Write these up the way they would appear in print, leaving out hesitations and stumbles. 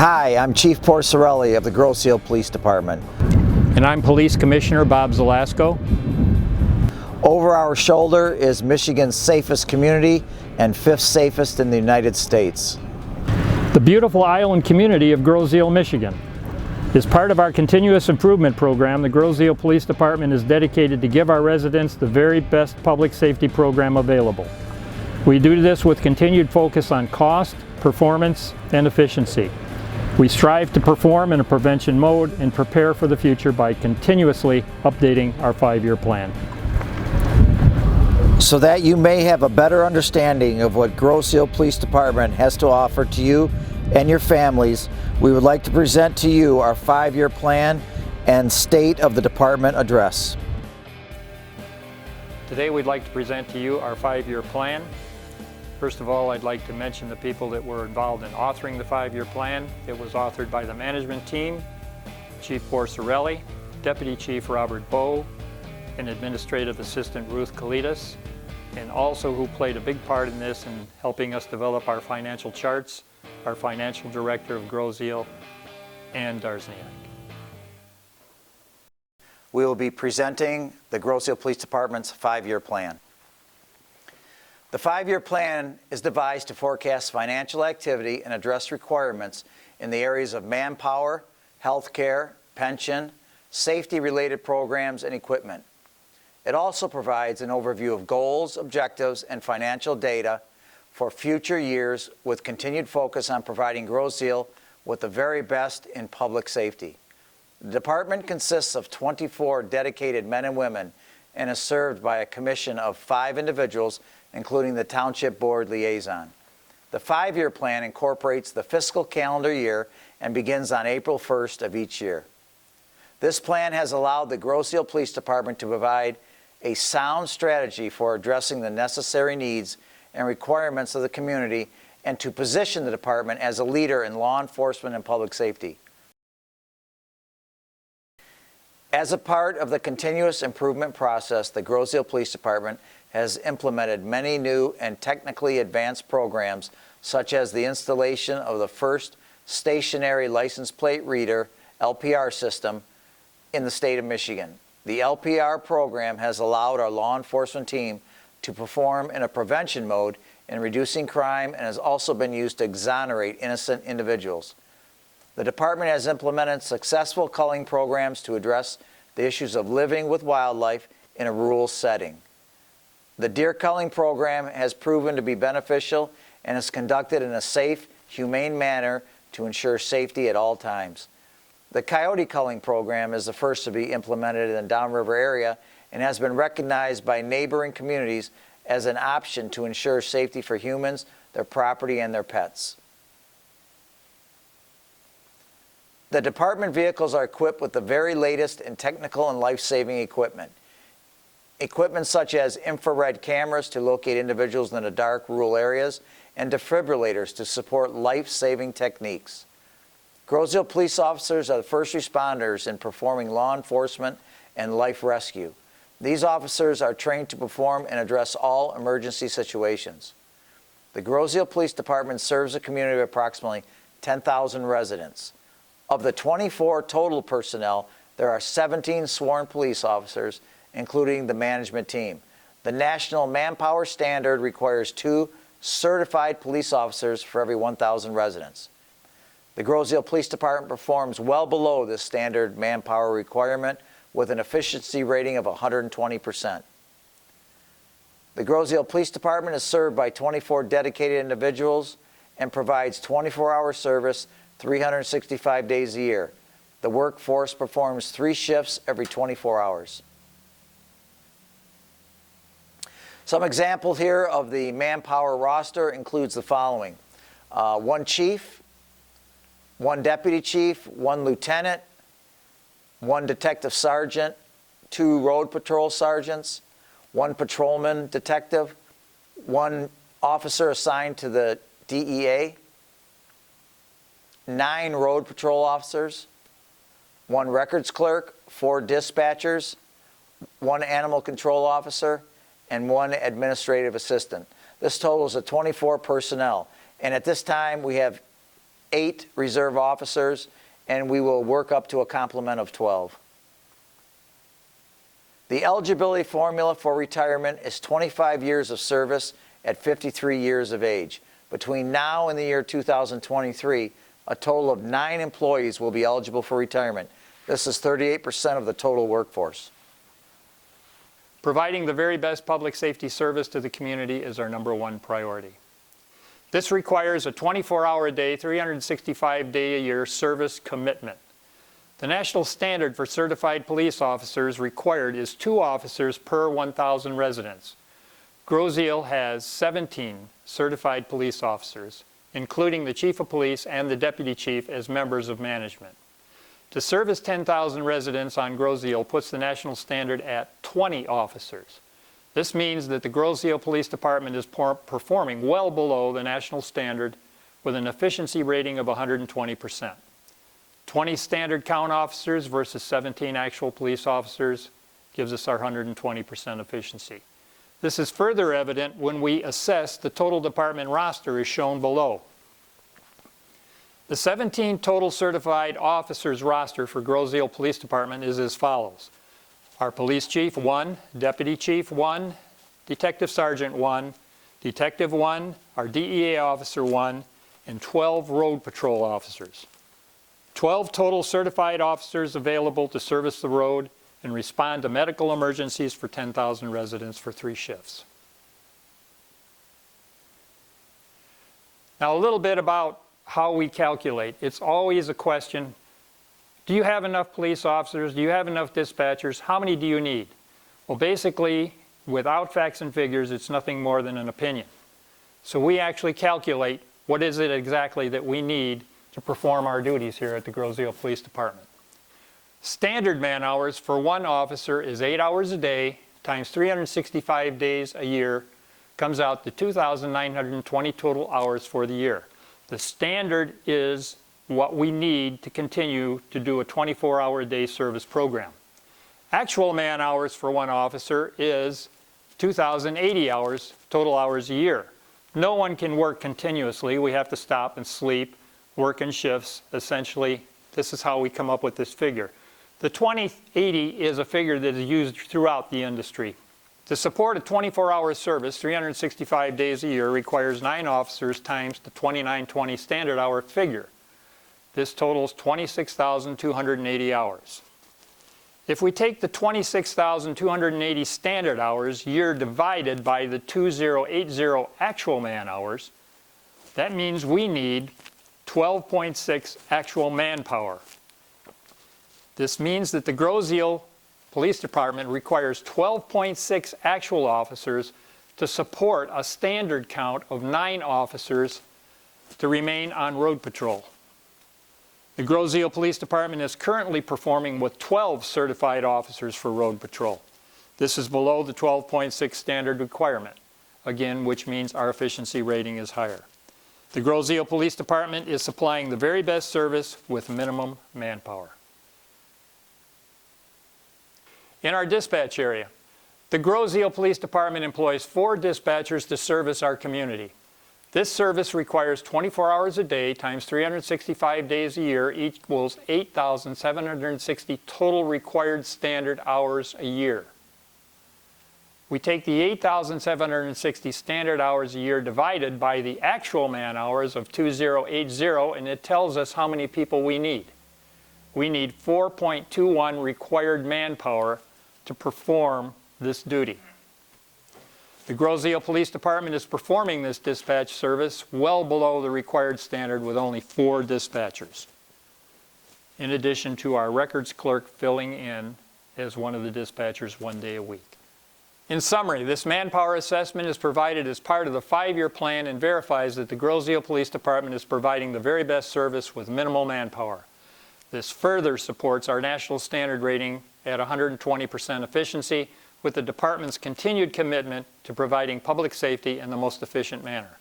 Hi, I'm Chief Porcerelli of the Grosse Police Department. And I'm Police Commissioner Bob Zelasco. Over our shoulder is Michigan's safest community and 5th safest in the United States. The beautiful island community of Grosse, Michigan. As part of our continuous improvement program, the Grosse Police Department is dedicated to give our residents the very best public safety program available. We do this with continued focus on cost, performance, and efficiency. We strive to perform in a prevention mode and prepare for the future by continuously updating our 5-year plan. So that you may have a better understanding of what Grosse Police Department has to offer to you and your families, we would like to present to you our 5-year plan and State of the Department address. Today we'd like to present to you our 5-year plan. First of all, I'd like to mention the people that were involved in authoring the 5-year plan. It was authored by the management team, Chief Porcerelli, Deputy Chief Robert Bowe, and Administrative Assistant Ruth Kalidas, and also who played a big part in this in helping us develop our financial charts, our Financial Director of Grosse, Ann Darzniak. We will be presenting the Grosse Police Department's 5-year plan. The 5-year plan is devised to forecast financial activity and address requirements in the areas of manpower, healthcare, pension, safety-related programs, and equipment. It also provides an overview of goals, objectives, and financial data for future years with continued focus on providing Grosse with the very best in public safety. The department consists of 24 dedicated men and women and is served by a commission of 5 individuals, including the Township Board liaison. The 5-year plan incorporates the fiscal calendar year and begins on April 1st of each year. This plan has allowed the Grosse Police Department to provide a sound strategy for addressing the necessary needs and requirements of the community and to position the department as a leader in law enforcement and public safety. As a part of the continuous improvement process, the Grosse Police Department has implemented many new and technically advanced programs, such as the installation of the first stationary license plate reader, LPR system, in the state of Michigan. The LPR program has allowed our law enforcement team to perform in a prevention mode in reducing crime and has also been used to exonerate innocent individuals. The department has implemented successful culling programs to address the issues of living with wildlife in a rural setting. The deer culling program has proven to be beneficial and is conducted in a safe, humane manner to ensure safety at all times. The coyote culling program is the first to be implemented in the downriver area and has been recognized by neighboring communities as an option to ensure safety for humans, their property, and their pets. The department vehicles are equipped with the very latest in technical and life-saving equipment. Equipment such as infrared cameras to locate individuals in the dark rural areas and defibrillators to support life-saving techniques. Grosse police officers are the first responders in performing law enforcement and life rescue. These officers are trained to perform and address all emergency situations. The Grosse Police Department serves a community of approximately 10,000 residents. Of the 24 total personnel, there are 17 sworn police officers, including the management team. The national Manpower standard requires 2 certified police officers for every 1,000 residents. The Grosse Police Department performs well below this standard manpower requirement with an efficiency rating of 120%. The Grosse Police Department is served by 24 dedicated individuals and provides 24-hour service 365 days a year. The workforce performs 3 shifts every 24 hours. Some examples here of the manpower roster includes the following. 1 chief, 1 deputy chief, 1 lieutenant, 1 detective sergeant, 2 road patrol sergeants, 1 patrolman detective, 1 officer assigned to the DEA, 9 road patrol officers, 1 records clerk, 4 dispatchers, 1 animal control officer, and 1 administrative assistant. This totals 24 personnel. And at this time, we have 8 reserve officers, and we will work up to a complement of 12. The eligibility formula for retirement is 25 years of service at 53 years of age. Between now and the year 2023, a total of 9 employees will be eligible for retirement. This is 38% of the total workforce. Providing the very best public safety service to the community is our #1 priority. This requires a 24-hour-a-day, 365-day-a-year service commitment. The national standard for certified police officers required is 2 officers per 1,000 residents. Grosse has 17 certified police officers, including the chief of police and the deputy chief as members of management. To service 10,000 residents on Grosse puts the national standard at 20 officers. This means that the Grosse Police Department is performing well below the national standard with an efficiency rating of 120%. 20 standard count officers versus 17 actual police officers gives us our 120% efficiency. This is further evident when we assess the total department roster as shown below. The 17 total certified officers roster for Grosse Police Department is as follows. Our police chief 1, deputy chief 1, detective sergeant 1, detective 1, our DEA officer 1, and 12 road patrol officers. 12 total certified officers available to service the road and respond to medical emergencies for 10,000 residents for 3 shifts. Now a little bit about how we calculate. It's always a question, do you have enough police officers? Do you have enough dispatchers? How many do you need? Well, basically, without facts and figures, it's nothing more than an opinion. So we actually calculate what is it exactly that we need to perform our duties here at the Grosse Police Department. Standard man hours for 1 officer is 8 hours a day times 365 days a year, comes out to 2,920 total hours for the year. The standard is what we need to continue to do a 24-hour-a-day service program. Actual man hours for 1 officer is 2,080 hours, total hours a year. No one can work continuously. We have to stop and sleep, work in shifts. Essentially, this is how we come up with this figure. The 2080 is a figure that is used throughout the industry. To support a 24-hour service, 365 days a year, requires 9 officers times the 2920 standard hour figure. This totals 26,280 hours. If we take the 26,280 standard hours year divided by the 2080 actual man hours, that means we need 12.6 actual manpower. This means that the Grosse Police Department requires 12.6 actual officers to support a standard count of 9 officers to remain on road patrol. The Grosse Police Department is currently performing with 12 certified officers for road patrol. This is below the 12.6 standard requirement, again, which means our efficiency rating is higher. The Grosse Police Department is supplying the very best service with minimum manpower. In our dispatch area, the Grosse Police Department employs 4 dispatchers to service our community. This service requires 24 hours a day times 365 days a year equals 8,760 total required standard hours a year. We take the 8,760 standard hours a year divided by the actual man hours of 2080, and it tells us how many people we need. We need 4.21 required manpower to perform this duty. The Grosse Police Department is performing this dispatch service well below the required standard with only 4 dispatchers, in addition to our records clerk filling in as one of the dispatchers 1 day a week. In summary, this manpower assessment is provided as part of the 5-year plan and verifies that the Grosse Police Department is providing the very best service with minimal manpower. This further supports our national standard rating at 120% efficiency, with the department's continued commitment to providing public safety in the most efficient manner.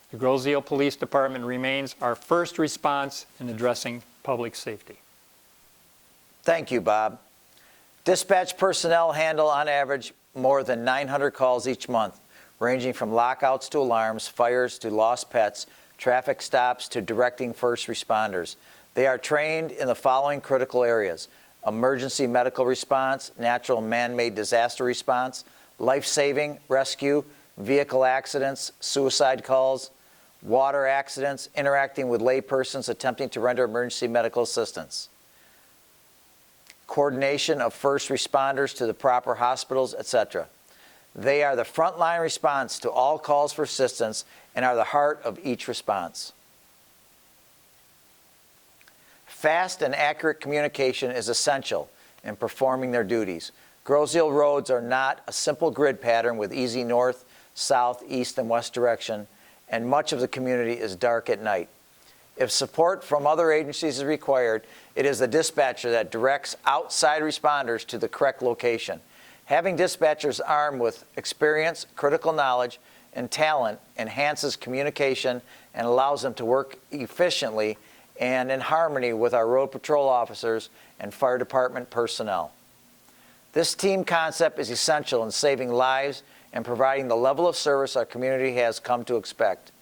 The Grosse Police Department remains our first response in addressing public safety. Thank you, Bob. Dispatch personnel handle, on average, more than 900 calls each month, ranging from lockouts to alarms, fires to lost pets, traffic stops to directing first responders. They are trained in the following critical areas: emergency medical response, natural and man-made disaster response, life-saving, rescue, vehicle accidents, suicide calls, water accidents, interacting with laypersons attempting to render emergency medical assistance, coordination of first responders to the proper hospitals, etc. They are the frontline response to all calls for assistance and are the heart of each response. Fast and accurate communication is essential in performing their duties. Grosse roads are not a simple grid pattern with easy north, south, east, and west direction, and much of the community is dark at night. If support from other agencies is required, it is the dispatcher that directs outside responders to the correct location. Having dispatchers armed with experience, critical knowledge, and talent enhances communication and allows them to work efficiently and in harmony with our road patrol officers and fire department personnel. This team concept is essential in saving lives and providing the level of service our community has come to expect.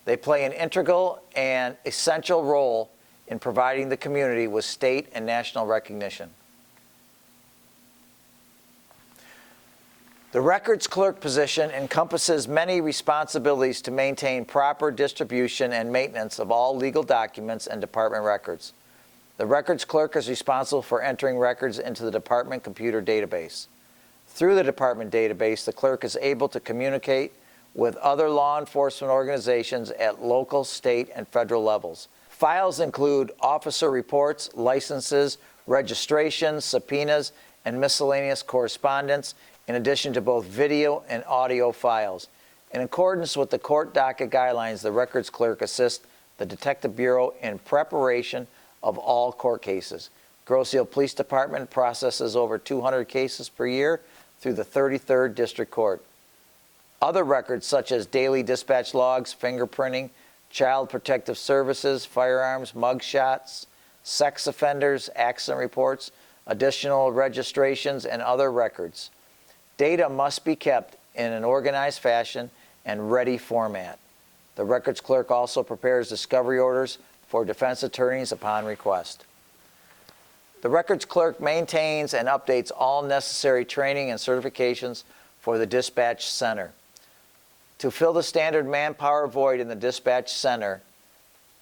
They play an integral and essential role in providing the community with state and national recognition. The records clerk position encompasses many responsibilities to maintain proper distribution and maintenance of all legal documents and department records. The records clerk is responsible for entering records into the department computer database. Through the department database, the clerk is able to communicate with other law enforcement organizations at local, state, and federal levels. Files include officer reports, licenses, registrations, subpoenas, and miscellaneous correspondence, in addition to both video and audio files. In accordance with the court docket guidelines, the records clerk assists the Detective Bureau in preparation of all court cases. Grosse Police Department processes over 200 cases per year through the 33rd District Court. Other records such as daily dispatch logs, fingerprinting, child protective services, firearms, mugshots, sex offenders, accident reports, additional registrations, and other records. Data must be kept in an organized fashion and ready format. The records clerk also prepares discovery orders for defense attorneys upon request. The records clerk maintains and updates all necessary training and certifications for the dispatch center. To fill the standard manpower void in the dispatch center,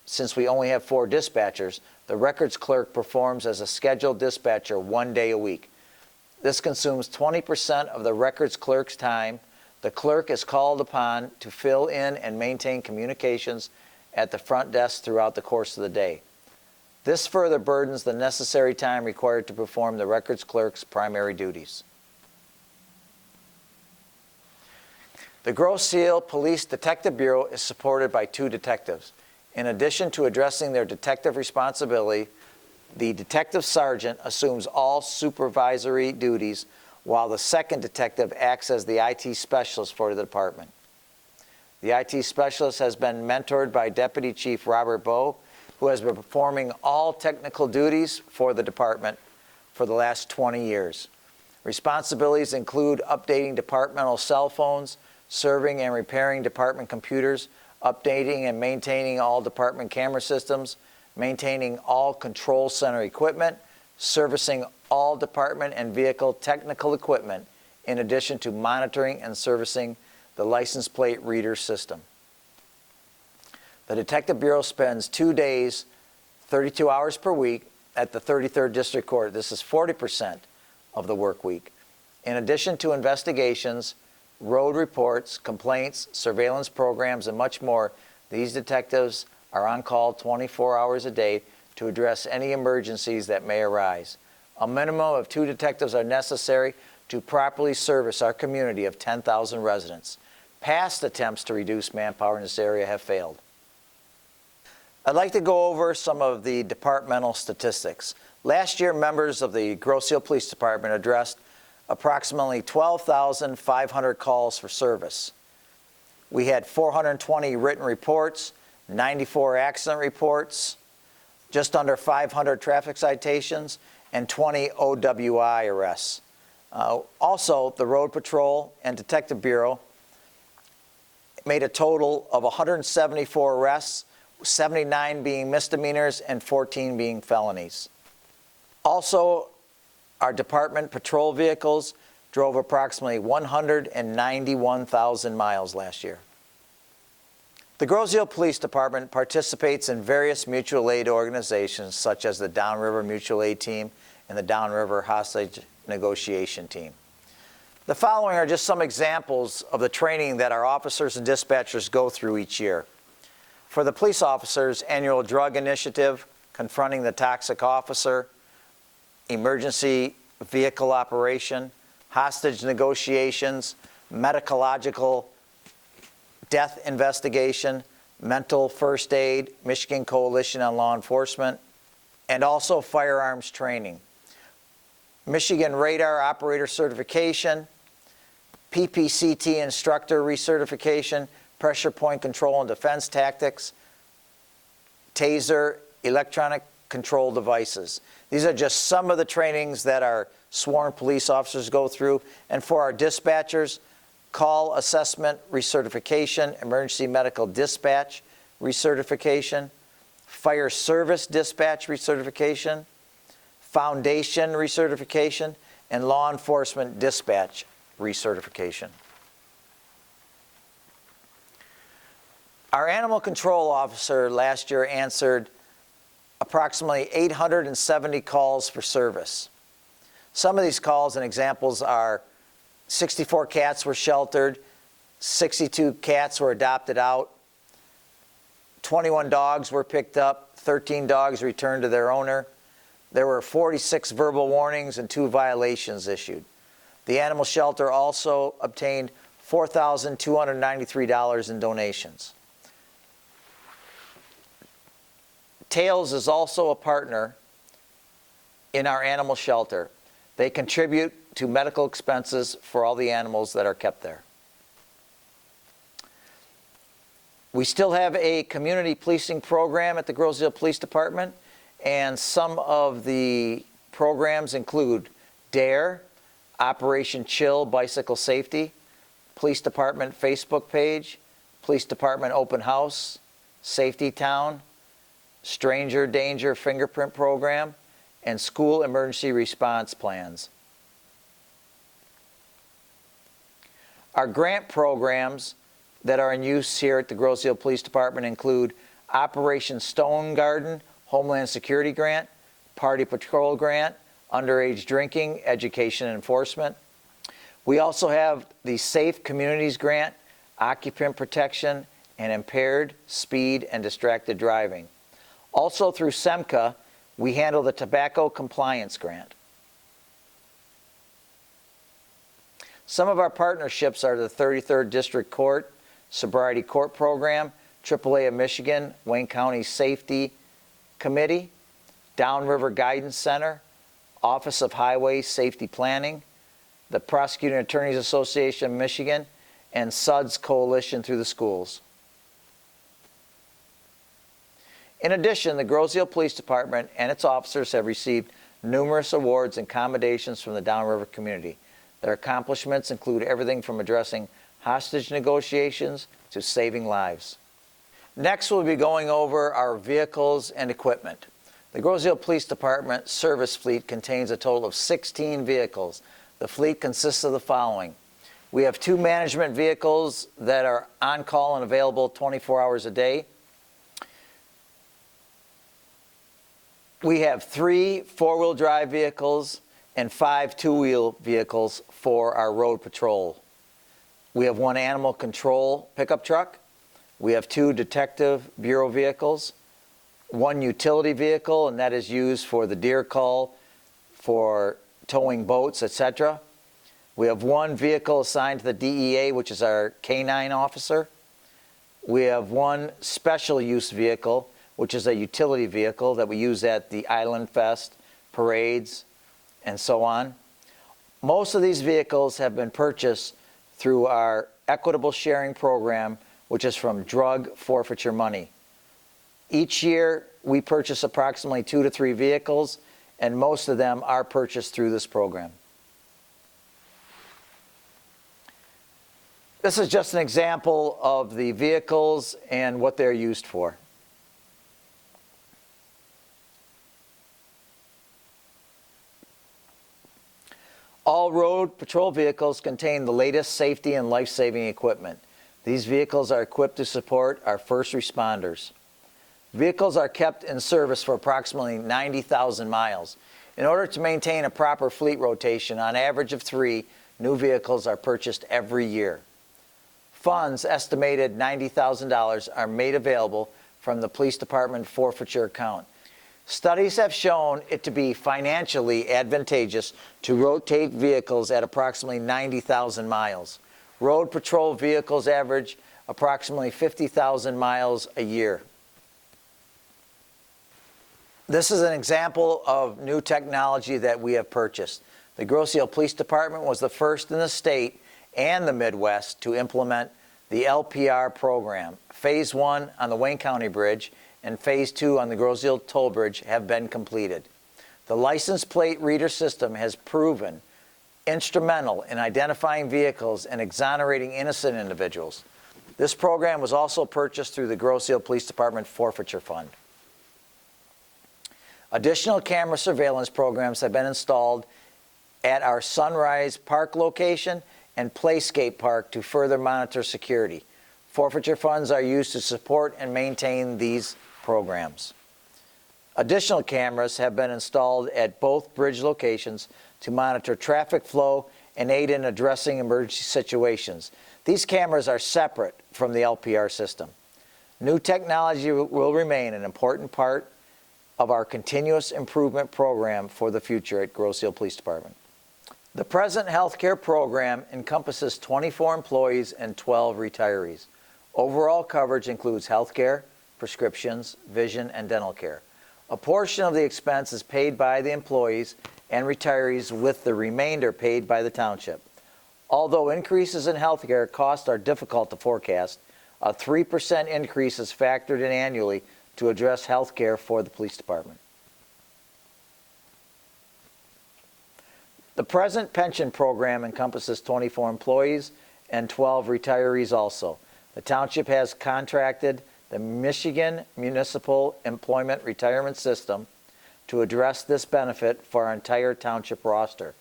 since we only have 4 dispatchers, the records clerk performs as a scheduled dispatcher 1 day a week. This consumes 20% of the records clerk's time. The clerk is called upon to fill in and maintain communications at the front desk throughout the course of the day. This further burdens the necessary time required to perform the records clerk's primary duties. The Grosse Police Detective Bureau is supported by 2 detectives. In addition to addressing their detective responsibility, the detective sergeant assumes all supervisory duties, while the second detective acts as the IT specialist for the department. The IT specialist has been mentored by Deputy Chief Robert Bowe, who has been performing all technical duties for the department for the last 20 years. Responsibilities include updating departmental cell phones, serving and repairing department computers, updating and maintaining all department camera systems, maintaining all control center equipment, servicing all department and vehicle technical equipment, in addition to monitoring and servicing the license plate reader system. The Detective Bureau spends 2 days, 32 hours per week at the 33rd District Court. This is 40% of the work week. In addition to investigations, road reports, complaints, surveillance programs, and much more, these detectives are on call 24 hours a day to address any emergencies that may arise. A minimum of 2 detectives are necessary to properly service our community of 10,000 residents. Past attempts to reduce manpower in this area have failed. I'd like to go over some of the departmental statistics. Last year, members of the Grosse Police Department addressed approximately 12,500 calls for service. We had 420 written reports, 94 accident reports, just under 500 traffic citations, and 20 OWI arrests. Also, the Road Patrol and Detective Bureau made a total of 174 arrests, 79 being misdemeanors and 14 being felonies. Also, our department patrol vehicles drove approximately 191,000 miles last year. The Grosse Police Department participates in various mutual aid organizations such as the Downriver Mutual Aid Team and the Downriver Hostage Negotiation Team. The following are just some examples of the training that our officers and dispatchers go through each year. For the police officers, annual drug initiative, confronting the toxic officer, emergency vehicle operation, hostage negotiations, medicological death investigation, mental first aid, Michigan Coalition on Law Enforcement, and also firearms training. Michigan Radar Operator Certification, PPCT Instructor Recertification, Pressure Point Control and Defense Tactics, TASER, Electronic Control Devices. These are just some of the trainings that our sworn police officers go through. And for our dispatchers, Call Assessment Recertification, Emergency Medical Dispatch Recertification, Fire Service Dispatch Recertification, Foundation Recertification, and Law Enforcement Dispatch Recertification. Our animal control officer last year answered approximately 870 calls for service. Some of these calls and examples are 64 cats were sheltered, 62 cats were adopted out, 21 dogs were picked up, 13 dogs returned to their owner. There were 46 verbal warnings and 2 violations issued. The animal shelter also obtained $4,293 in donations. Tails is also a partner in our animal shelter. They contribute to medical expenses for all the animals that are kept there. We still have a community policing program at the Grosse Police Department, and some of the programs include DARE, Operation Chill Bicycle Safety, Police Department Facebook page, Police Department Open House, Safety Town, Stranger Danger Fingerprint Program, and School Emergency Response Plans. Our grant programs that are in use here at the Grosse Police Department include Operation Stone Garden, Homeland Security Grant, Party Patrol Grant, Underage Drinking, Education and Enforcement. We also have the Safe Communities Grant, Occupant Protection, and Impaired Speed and Distracted Driving. Also through SEMCA, we handle the Tobacco Compliance Grant. Some of our partnerships are the 33rd District Court, Sobriety Court Program, AAA of Michigan, Wayne County Safety Committee, Downriver Guidance Center, Office of Highway Safety Planning, the Prosecuting Attorneys Association of Michigan, and SUDS Coalition through the schools. In addition, the Grosse Police Department and its officers have received numerous awards and commendations from the Downriver community. Their accomplishments include everything from addressing hostage negotiations to saving lives. Next, we'll be going over our vehicles and equipment. The Grosse Police Department service fleet contains a total of 16 vehicles. The fleet consists of the following. We have 2 management vehicles that are on call and available 24 hours a day. We have 3 4-wheel drive vehicles and 5 2-wheel vehicles for our road patrol. We have 1 animal control pickup truck. We have 2 detective bureau vehicles, 1 utility vehicle, and that is used for the deer call, for towing boats, etc. We have 1 vehicle assigned to the DEA, which is our K-9 officer. We have 1 special use vehicle, which is a utility vehicle that we use at the Island Fest, parades, and so on. Most of these vehicles have been purchased through our equitable sharing program, which is from drug forfeiture money. Each year, we purchase approximately 2 to 3 vehicles, and most of them are purchased through this program. This is just an example of the vehicles and what they're used for. All road patrol vehicles contain the latest safety and life-saving equipment. These vehicles are equipped to support our first responders. Vehicles are kept in service for approximately 90,000 miles. In order to maintain a proper fleet rotation, on average of 3, new vehicles are purchased every year. Funds estimated $90,000 are made available from the police department forfeiture account. Studies have shown it to be financially advantageous to rotate vehicles at approximately 90,000 miles. Road patrol vehicles average approximately 50,000 miles a year. This is an example of new technology that we have purchased. The Grosse Police Department was the first in the state and the Midwest to implement the LPR program. Phase 1 on the Wayne County Bridge and Phase 2 on the Grosse Toll Bridge have been completed. The license plate reader system has proven instrumental in identifying vehicles and exonerating innocent individuals. This program was also purchased through the Grosse Police Department Forfeiture Fund. Additional camera surveillance programs have been installed at our Sunrise Park location and Playscape Park to further monitor security. Forfeiture funds are used to support and maintain these programs. Additional cameras have been installed at both bridge locations to monitor traffic flow and aid in addressing emergency situations. These cameras are separate from the LPR system. New technology will remain an important part of our continuous improvement program for the future at Grosse Police Department. The present healthcare program encompasses 24 employees and 12 retirees. Overall coverage includes healthcare, prescriptions, vision, and dental care. A portion of the expense is paid by the employees and retirees, with the remainder paid by the township. Although increases in healthcare costs are difficult to forecast, a 3% increase is factored in annually to address health care for the police department. The present pension program encompasses 24 employees and 12 retirees also. The township has contracted the Michigan Municipal Employment Retirement System to address this benefit for our entire township roster.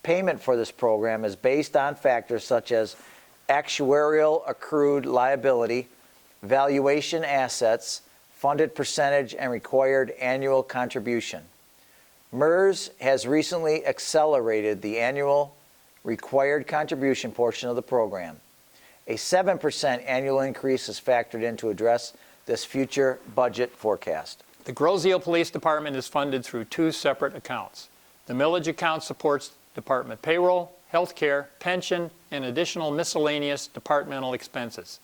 Payment for this program is based on factors such as actuarial accrued liability, valuation assets, funded percentage, and required annual contribution. MERS has recently accelerated the annual required contribution portion of the program. A 7% annual increase is factored in to address this future budget forecast. The Grosse Police Department is funded through 2 separate accounts. The Millage account supports department payroll, health care, pension, and additional miscellaneous departmental expenses.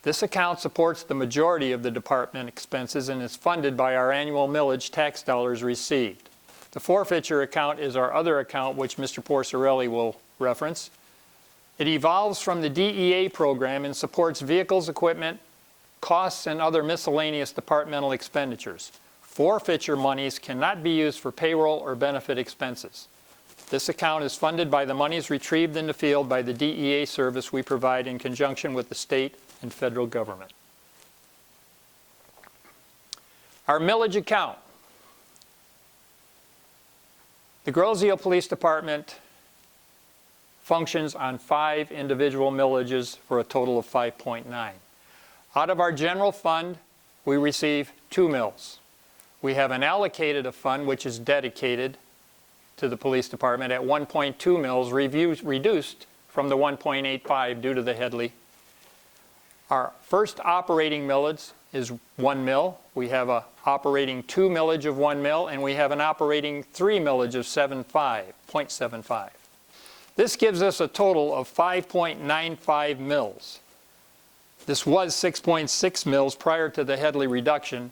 This account supports the majority of the department expenses and is funded by our annual millage tax dollars received. The forfeiture account is our other account, which Mr. Porcerelli will reference. It evolves from the DEA program and supports vehicles, equipment, costs, and other miscellaneous departmental expenditures. Forfeiture monies cannot be used for payroll or benefit expenses. This account is funded by the monies retrieved in the field by the DEA service we provide in conjunction with the state and federal government. Our millage account. The Grosse Police Department functions on 5 individual millages for a total of 5.9. Out of our general fund, we receive 2 mills. We have an allocated fund which is dedicated to the police department at 1.2 mills, reduced from the 1.85 due to the Headley. Our first operating millage is 1 mill. We have an operating 2 millage of 1 mill, and we have an operating 3 millage of 0.75. This gives us a total of 5.95 mills. This was 6.6 mills prior to the Headley reduction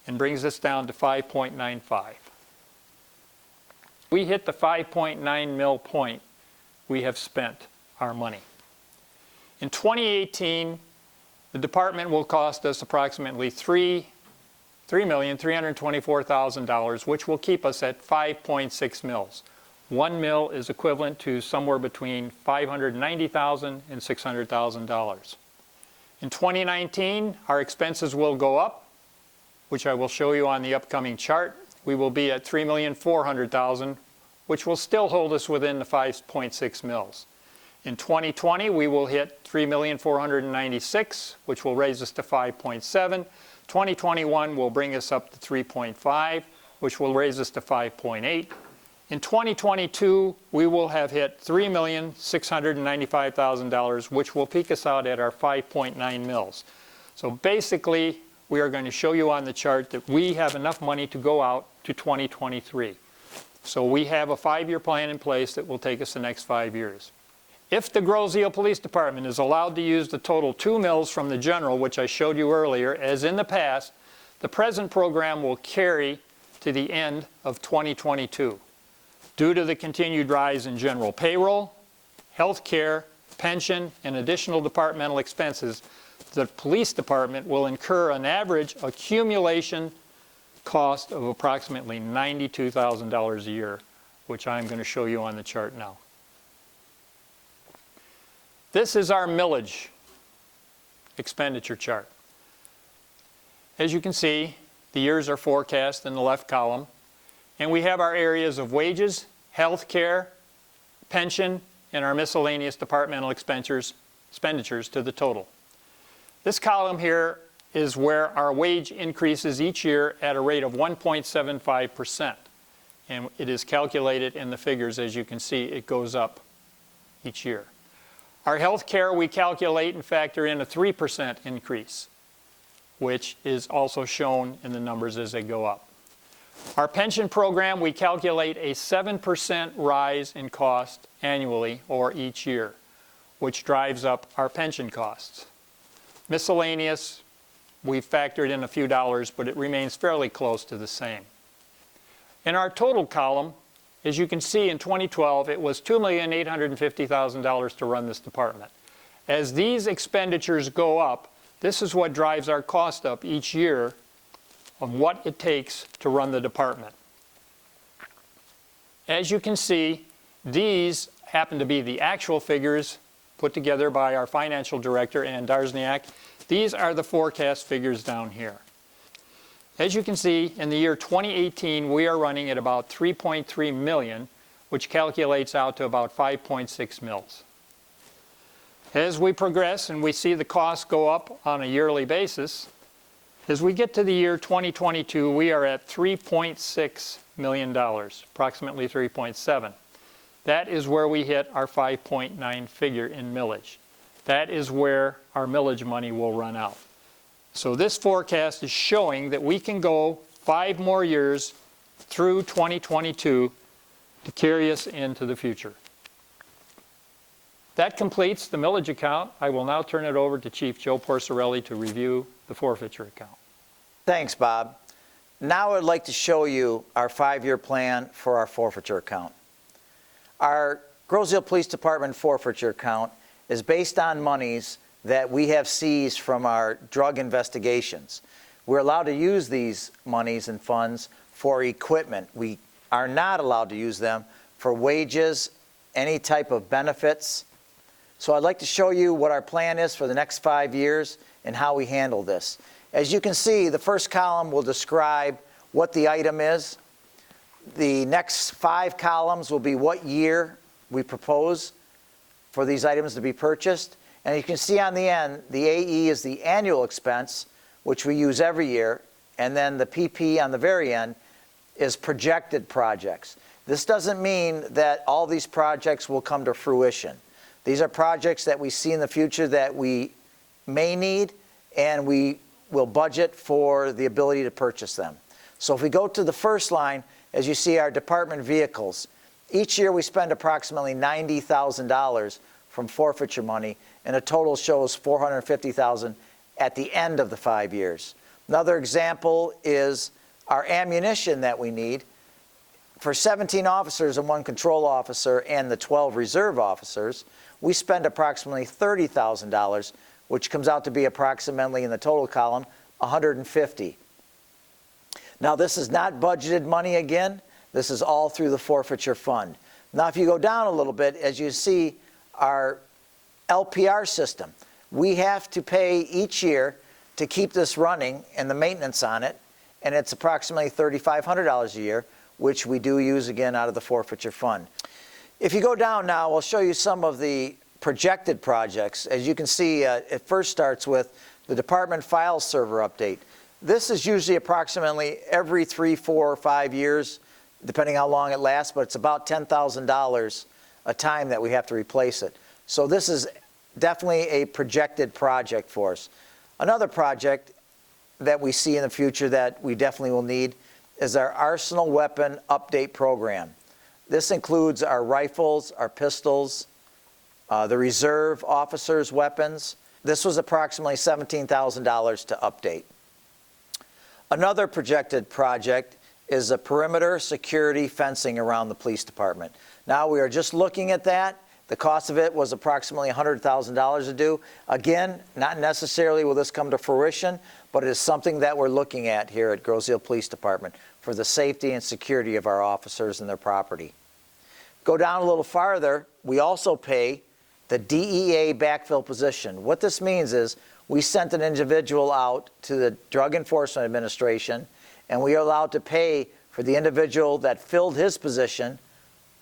and brings us down to 5.95. We hit the 5.9 mil point, we have spent our money. In 2018, the department will cost us approximately $3,324,000, which will keep us at 5.6 mils. 1 mil is equivalent to somewhere between $590,000 and $600,000. In 2019, our expenses will go up, which I will show you on the upcoming chart. We will be at $3,400,000, which will still hold us within the 5.6 mils. In 2020, we will hit $3,496,000, which will raise us to 5.7. 2021 will bring us up to 3.5, which will raise us to 5.8. In 2022, we will have hit $3,695,000, which will peak us out at our 5.9 mils. So basically, we are going to show you on the chart that we have enough money to go out to 2023. So we have a 5-year plan in place that will take us the next 5 years. If the Grosse Police Department is allowed to use the total 2 mils from the general, which I showed you earlier, as in the past, the present program will carry to the end of 2022. Due to the continued rise in general payroll, health care, pension, and additional departmental expenses, the police department will incur an average accumulation cost of approximately $92,000 a year, which I'm going to show you on the chart now. This is our millage expenditure chart. As you can see, the years are forecast in the left column, and we have our areas of wages, health care, pension, and our miscellaneous departmental expenditures to the total. This column here is where our wage increases each year at a rate of 1.75%. And it is calculated in the figures. As you can see, it goes up each year. Our health care, we calculate and factor in a 3% increase, which is also shown in the numbers as they go up. Our pension program, we calculate a 7% rise in cost annually or each year, which drives up our pension costs. Miscellaneous, we factored in a few dollars, but it remains fairly close to the same. In our total column, as you can see, in 2012, it was $2,850,000 to run this department. As these expenditures go up, this is what drives our cost up each year of what it takes to run the department. As you can see, these happen to be the actual figures put together by our financial director, Ann Darzniak. These are the forecast figures down here. As you can see, in the year 2018, we are running at about 3.3 million, which calculates out to about 5.6 mils. As we progress and we see the costs go up on a yearly basis, as we get to the year 2022, we are at $3.6 million, approximately 3.7. That is where we hit our 5.9 figure in millage. That is where our millage money will run out. So this forecast is showing that we can go 5 more years through 2022 to carry us into the future. That completes the millage account. I will now turn it over to Chief Joe Porcerelli to review the forfeiture account. Thanks, Bob. Now I'd like to show you our 5-year plan for our forfeiture account. Our Grosse Police Department forfeiture account is based on monies that we have seized from our drug investigations. We're allowed to use these monies and funds for equipment. We are not allowed to use them for wages, any type of benefits. So I'd like to show you what our plan is for the next 5 years and how we handle this. As you can see, the first column will describe what the item is. The next 5 columns will be what year we propose for these items to be purchased. And you can see on the end, the AE is the annual expense, which we use every year, and then the PP on the very end is projected projects. This doesn't mean that all these projects will come to fruition. These are projects that we see in the future that we may need, and we will budget for the ability to purchase them. So if we go to the first line, as you see our department vehicles, each year we spend approximately $90,000 from forfeiture money, and a total shows $450,000 at the end of the 5 years. Another example is our ammunition that we need. For 17 officers and 1 control officer and the 12 reserve officers, we spend approximately $30,000, which comes out to be approximately, in the total column, $150,000. Now this is not budgeted money again. This is all through the forfeiture fund. Now, if you go down a little bit, as you see, our LPR system, we have to pay each year to keep this running and the maintenance on it, and it's approximately $3,500 a year, which we do use again out of the forfeiture fund. If you go down now, I'll show you some of the projected projects. As you can see, it first starts with the department file server update. This is usually approximately every 3, 4, or 5 years, depending how long it lasts, but it's about $10,000 a time that we have to replace it. So this is definitely a projected project for us. Another project that we see in the future that we definitely will need is our arsenal weapon update program. This includes our rifles, our pistols, the reserve officers' weapons. This was approximately $17,000 to update. Another projected project is a perimeter security fencing around the police department. Now we are just looking at that. The cost of it was approximately $100,000 to do. Again, not necessarily will this come to fruition, but it is something that we're looking at here at Grosse Police Department for the safety and security of our officers and their property. Go down a little farther, we also pay the DEA backfill position. What this means is we sent an individual out to the Drug Enforcement Administration, and we are allowed to pay for the individual that filled his position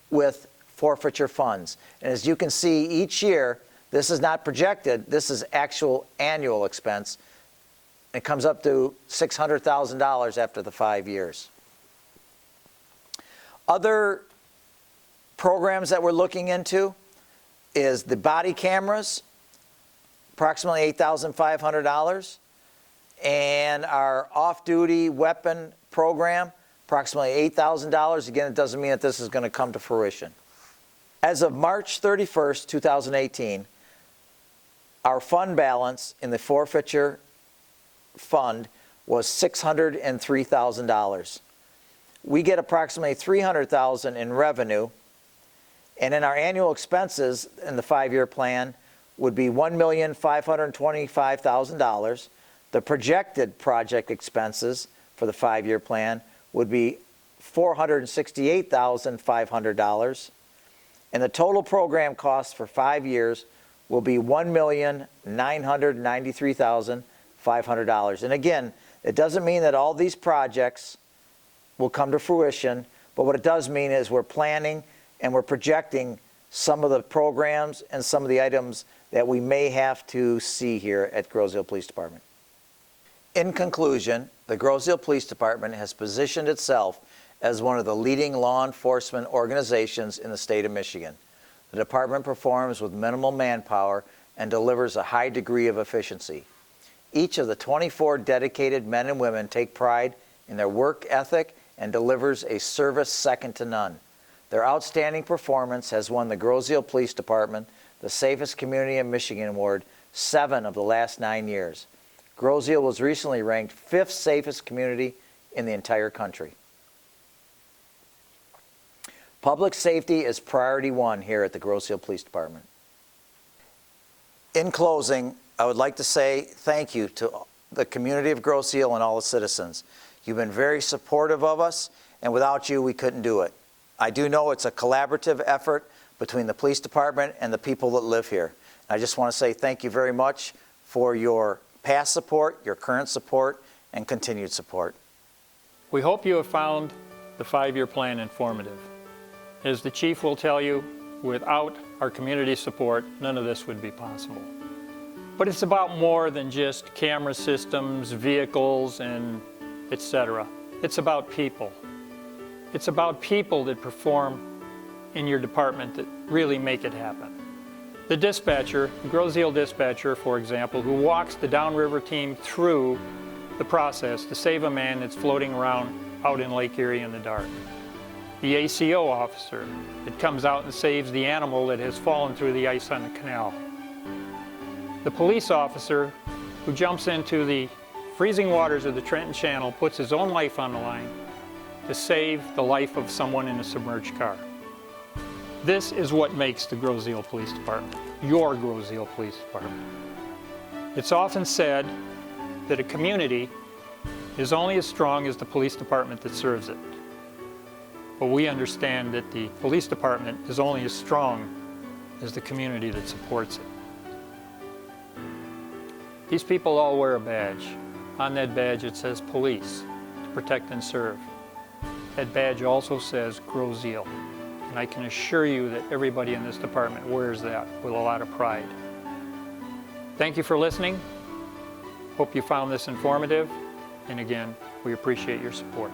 with forfeiture funds. And as you can see each year, this is not projected, this is actual annual expense. It comes up to $600,000 after the 5 years. Other programs that we're looking into is the body cameras, approximately $8,500, and our off-duty weapon program, approximately $8,000. Again, it doesn't mean that this is going to come to fruition. As of March 31st, 2018, our fund balance in the forfeiture fund was $603,000. We get approximately $300,000 in revenue, and in our annual expenses in the 5-year plan would be $1,525,000. The projected project expenses for the 5-year plan would be $468,500. And the total program cost for 5 years will be $1,993,500. And again, it doesn't mean that all these projects will come to fruition, but what it does mean is we're planning and we're projecting some of the programs and some of the items that we may have to see here at Grosse Police Department. In conclusion, the Grosse Police Department has positioned itself as one of the leading law enforcement organizations in the state of Michigan. The department performs with minimal manpower and delivers a high degree of efficiency. Each of the 24 dedicated men and women take pride in their work ethic and delivers a service second to none. Their outstanding performance has won the Grosse Police Department the Safest Community in Michigan Award 7 of the last 9 years. Grosse was recently ranked 5th safest community in the entire country. Public safety is priority 1 here at the Grosse Police Department. In closing, I would like to say thank you to the community of Grosse and all the citizens. You've been very supportive of us, and without you, we couldn't do it. I do know it's a collaborative effort between the police department and the people that live here. I just want to say thank you very much for your past support, your current support, and continued support. We hope you have found the 5-year plan informative. As the chief will tell you, without our community support, none of this would be possible. But it's about more than just camera systems, vehicles, and etc. It's about people. It's about people that perform in your department that really make it happen. The dispatcher, the Grosse dispatcher, for example, who walks the downriver team through the process to save a man that's floating around out in Lake Erie in the dark. The ACO officer that comes out and saves the animal that has fallen through the ice on the canal. The police officer who jumps into the freezing waters of the Trenton Channel, puts his own life on the line to save the life of someone in a submerged car. This is what makes the Grosse Police Department, your Grosse Police Department. It's often said that a community is only as strong as the police department that serves it. but we understand that the police department is only as strong as the community that supports it. These people all wear a badge. On that badge it says police, to protect and serve. That badge also says Grosse. And I can assure you that everybody in this department wears that with a lot of pride. Thank you for listening. Hope you found this informative. And again, we appreciate your support.